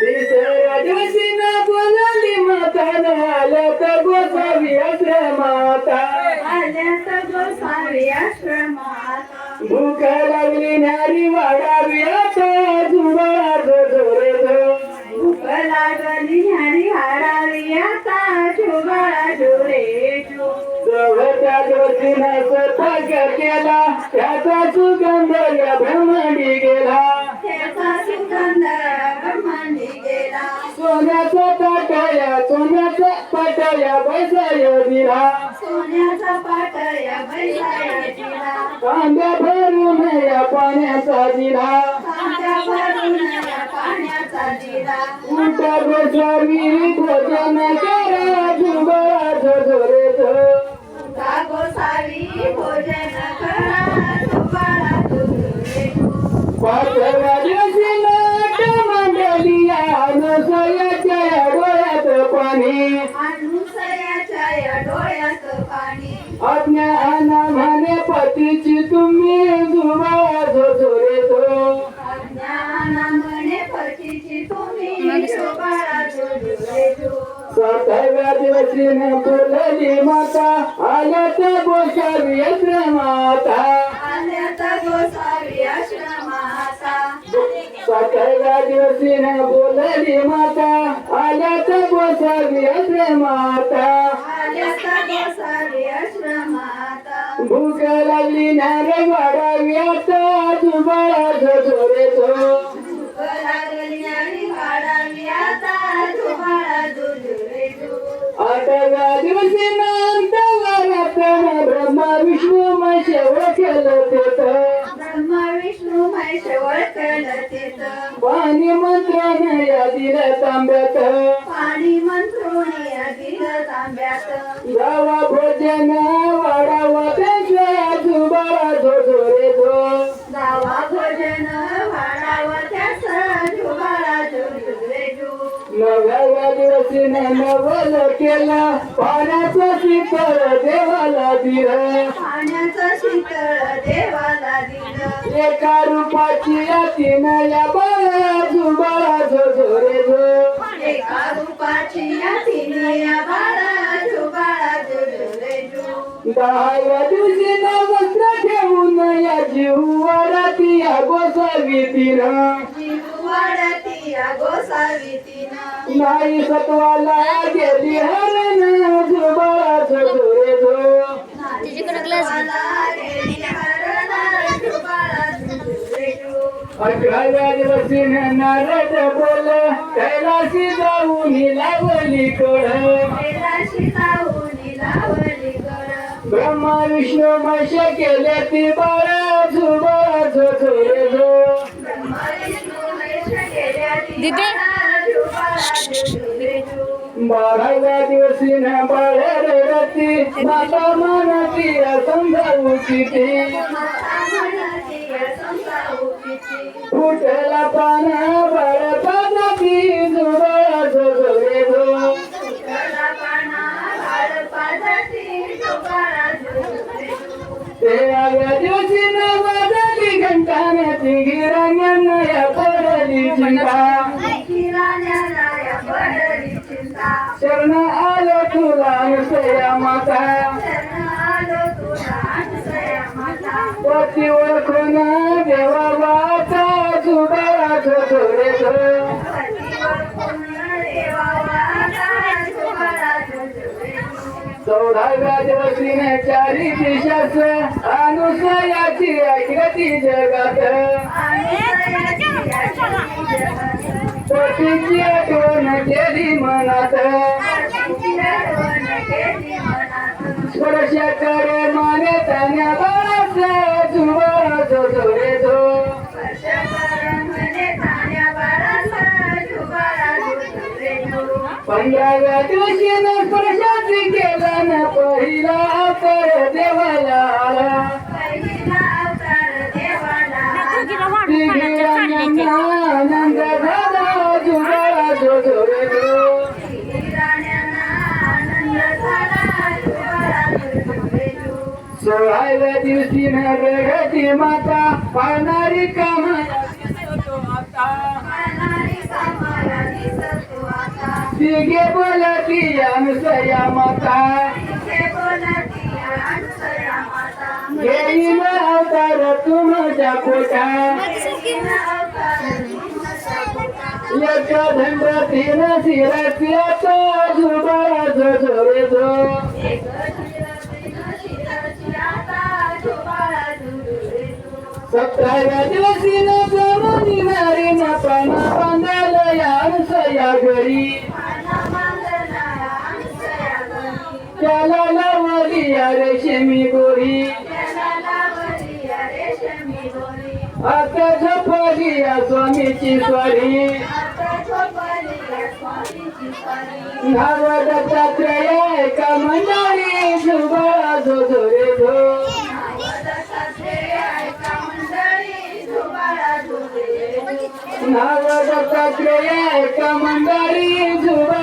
तिसऱ्या दिवशी ना बोलाली माता आल्यात गोसावी आश्रमाता भूक लागली न्यारी वाढावी आता जुबाळात जोरे भूक लागली न्यारी वाढावी आता जुबाळा जवळच्या दिवशीनं स्वयंपाक केला त्याचा सुगंध या ब्रह्मांडी गेला सोन्याचा पाटया बैसाय दिला कांद्या भरून या पाण्याचा दिला उलटा गोसावी भोजन करा जुबाळा जोरे पाचव्या दिवशी नाट मांडली अनुसयाच्या डोळ्यात पाणी अज्ञाना म्हणे पतीची तुम्ही जुबाळा जोरे सातव्या दिवशी बोलली माता आल्या त्या गोसावी आश्रमाता सातव्या दिवशी बोलली माता आल्या त्या गोसावी आश्रमाता भूक लागली नारे वाढावी आता जुबाळा जोरे आठव्या दिवशी ब्रह्मा विष्णू महेश ओळखलं तेथ पाणी मंत्रण या दिलं तांब्यात जावा भोजन वाढावा त्यांच्या जुबाळा जोरे नव्या दिवशी नवल केलं पाण्याचं शीतळ देवाला दिलं एका रूपाची तीन या बाळा जुबाळा जोरे दहाव्या दिवशी वस्त्र ठेवून या जीवाराती या गोसावी तिनं नाही सत्वाला गेली हरण जुबाळा जोरे अठराव्या दिवशी नारद बोल कैलाशी जाऊन लावली कळ ब्रह्मा विष्णू महेश केले ती बाळा जुबाळा जोरे बाराव्या दिवशी बाळरती माता मानती समजावूची फुटला पाना बाळ पाजाती जुबाळा जोरे तेराव्या दिवशी वाजली घंटाण्याची गिराण्या पडली चिंता शरण आलो तुला अनुसया माता पती ओळखून देवा वाचा जुबाळा जोरे चौदाव्या दिवशी चारी दिशाच अनुसयाची ऐकती जगात पतीची आठवण केली मनात स्पर्श करे माने त्याने बाळाचा जुबाळा जोरे पंधराव्या दिवशी स्पर्शाची केला न पहिला अवतार देवाला आनंद झाला जुबाळा जोरे सोळाव्या दिवशी रगती माता पाळणारी कामा तिघे बोलती अनुसया माता घेईन अवतार तुमच्या पोटा एक धंड तीन शिराची आता झुबाळा झोरे झो सतराव्या दिवशी न जमून नारी न पाना बांधायला या अनुसया घरी त्याला लावली या रेशमी गोरी आता झोपली या स्वामीची स्वारी नाव दत्तात्रय एका मंडळी झुबाळा झोरे झो नाव दत्तात्रय एका मंडळी झुबाळा